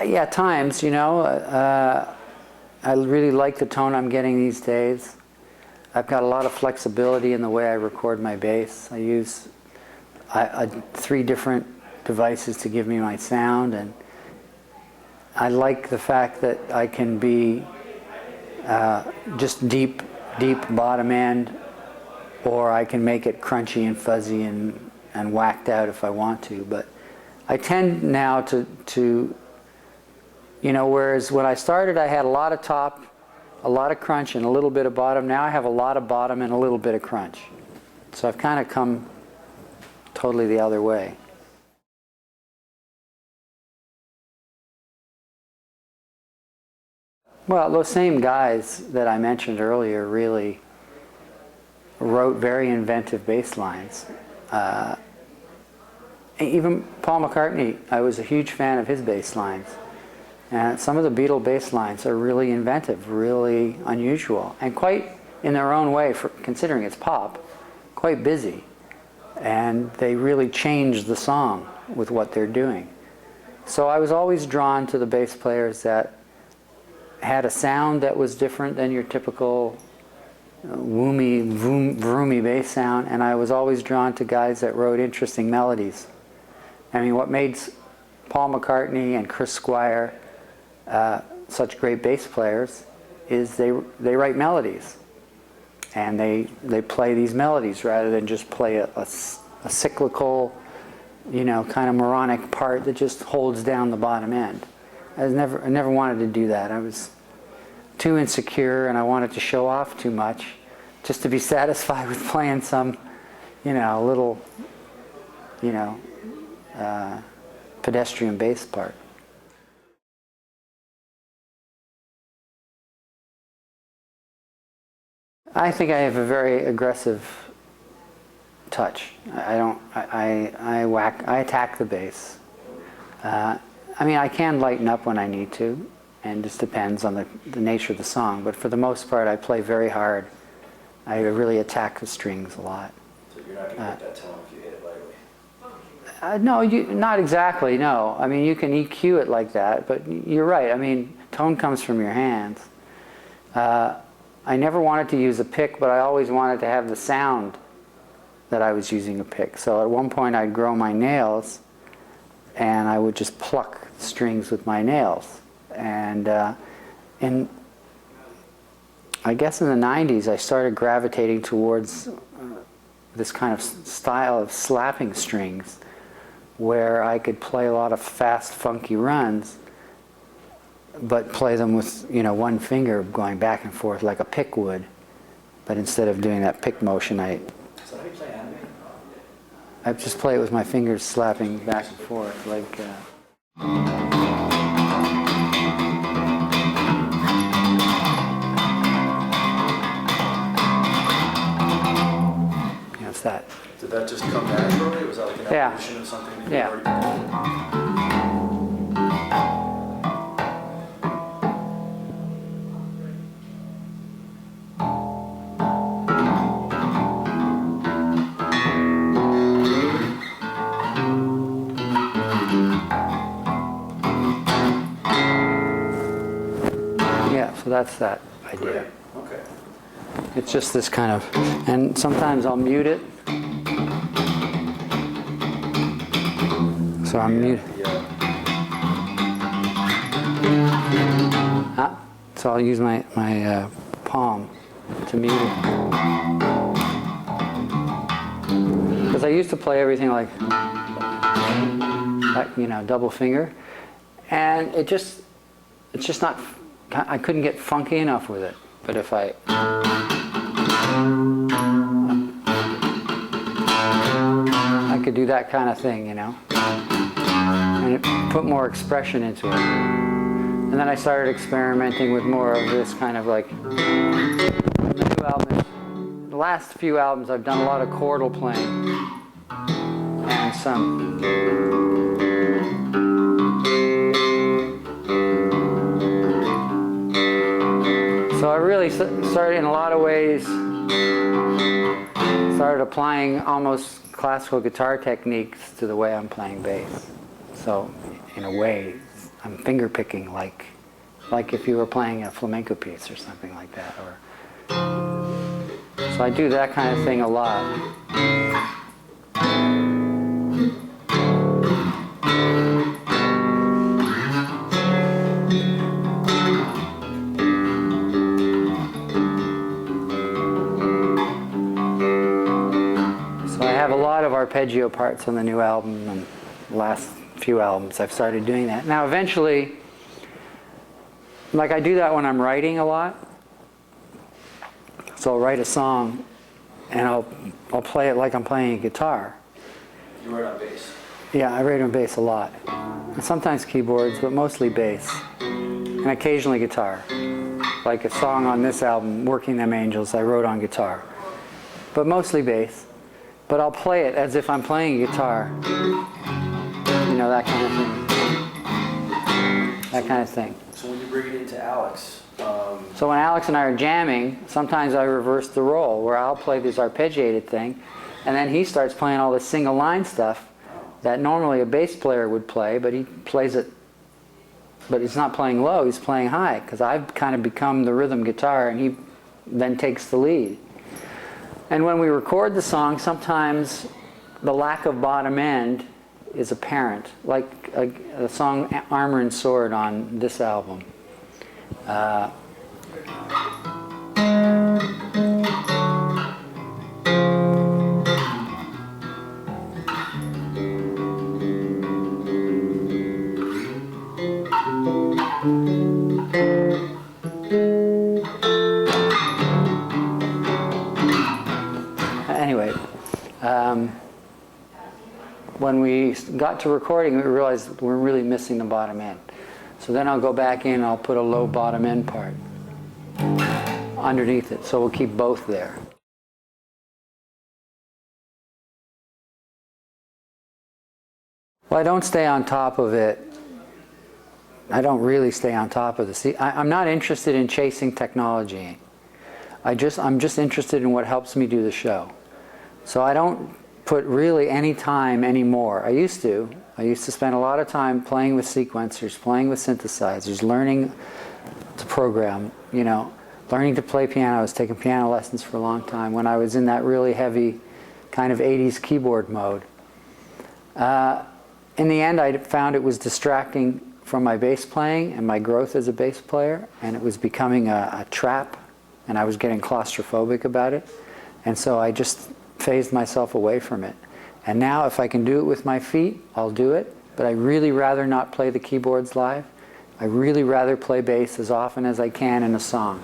Yeah, at times, you know, I really like the tone I'm getting these days. I've got a lot of flexibility in the way I record my bass. I use 3 different devices to give me my sound, and I like the fact that I can be just deep bottom end, or I can make it crunchy and fuzzy and whacked out if I want to. But I tend now to you know, whereas when I started I had a lot of top, a lot of crunch, and a little bit of bottom. Now I have a lot of bottom and a little bit of crunch. So I've kind of come totally the other way. Well, those same guys that I mentioned earlier really wrote very inventive bass lines. Even Paul McCartney, I was a huge fan of his bass lines. And some of the Beatle bass lines are really inventive, really unusual, and quite, in their own way, for considering it's pop, quite busy. And they really change the song with what they're doing. So I was always drawn to the bass players that had a sound that was different than your typical vroomy bass sound, and I was always drawn to guys that wrote interesting melodies. I mean, what made Paul McCartney and Chris Squire such great bass players is they write melodies, and they play these melodies rather than just play a cyclical, you know, kind of moronic part that just holds down the bottom end. I never wanted to do that. I was too insecure, and I wanted to show off too much just to be satisfied with playing some, you know, little, you know, pedestrian bass part. I think I have a very aggressive touch. I attack the bass. I mean, I can lighten up when I need to, and just depends on the nature of the song, but for the most part I play very hard. I really attack the strings a lot. So you're not going to get that tone if you hit it lightly? No, not exactly, no. I mean, you can EQ it like that, but you're right. I mean, tone comes from your hands. I never wanted to use a pick, but I always wanted to have the sound that I was using a pick. So at one point I'd grow my nails, and I would just pluck strings with my nails. And I guess in the 90s I started gravitating towards this kind of style of slapping strings, where I could play a lot of fast, funky runs, but play them with, you know, one finger going back and forth like a pick would. But instead of doing that pick motion, So how do you play anime? I just play it with my fingers slapping back and forth, like. Yeah, it's that. Did that just come naturally, or was that like an evolution of something that you already? So that's that idea. Great. Okay. It's just this kind of, and sometimes I'll mute it. So I'm mute. So I'll use my palm to mute it. Because I used to play everything like, you know, double finger, and it's just not. I couldn't get funky enough with it. But if I could do that kind of thing, you know, and it put more expression into it. And then I started experimenting with more of this kind of like, the new album, the last few albums I've done a lot of chordal playing and some. So I really started, in a lot of ways, started applying almost classical guitar techniques to the way I'm playing bass. So in a way, I'm finger picking like if you were playing a flamenco piece or something like that. So I do that kind of thing a lot. So I have a lot of arpeggio parts on the new album, and the last few albums I've started doing that. Now eventually, like I do that when I'm writing a lot. So I'll write a song and I'll play it like I'm playing a guitar. You write on bass? Yeah, I write on bass a lot. And sometimes keyboards, but mostly bass. And occasionally guitar. Like a song on this album, Working Them Angels, I wrote on guitar. But mostly bass. But I'll play it as if I'm playing a guitar. You know, that kind of thing. That kind of thing. So when you bring it into Alex, so when Alex and I are jamming, sometimes I reverse the role, where I'll play this arpeggiated thing, and then he starts playing all this single line stuff that normally a bass player would play, but he plays it, but he's not playing low, he's playing high, because I've kind of become the rhythm guitar, and he then takes the lead. And when we record the song, sometimes the lack of bottom end is apparent, like a song Armor and Sword on this album. Anyway, when we got to recording, we realized we're really missing the bottom end. So then I'll go back in and I'll put a low bottom end part underneath it. So we'll keep both there. Well, I don't stay on top of it. I don't really stay on top of the. See, I'm not interested in chasing technology. I'm just interested in what helps me do the show. So I don't put really any time anymore. I used to spend a lot of time playing with sequencers, playing with synthesizers, learning to program, you know, learning to play piano. I was taking piano lessons for a long time when I was in that really heavy kind of 80s keyboard mode. In the end, I found it was distracting from my bass playing and my growth as a bass player, and it was becoming a trap, and I was getting claustrophobic about it. And so I just phased myself away from it. And now if I can do it with my feet, I'll do it, but I really rather not play the keyboards live. I really rather play bass as often as I can in a song.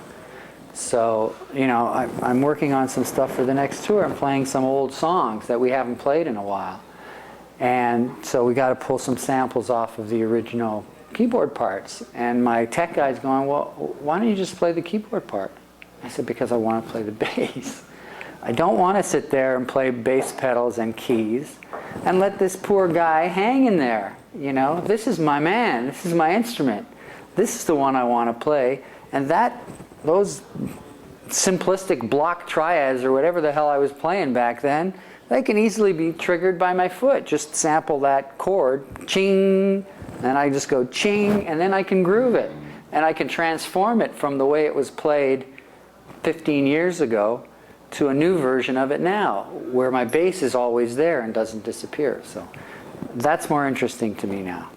So, you know, I'm working on some stuff for the next tour. I'm playing some old songs that we haven't played in a while. And so we got to pull some samples off of the original keyboard parts. And my tech guy's going, well, why don't you just play the keyboard part? I said, because I want to play the bass. I don't want to sit there and play bass pedals and keys and let this poor guy hang in there. You know, this is my man. This is my instrument. This is the one I want to play. And those simplistic block triads or whatever the hell I was playing back then, they can easily be triggered by my foot. Just sample that chord, ching, and I just go ching, and then I can groove it. And I can transform it from the way it was played 15 years ago to a new version of it now, where my bass is always there and doesn't disappear. So that's more interesting to me now.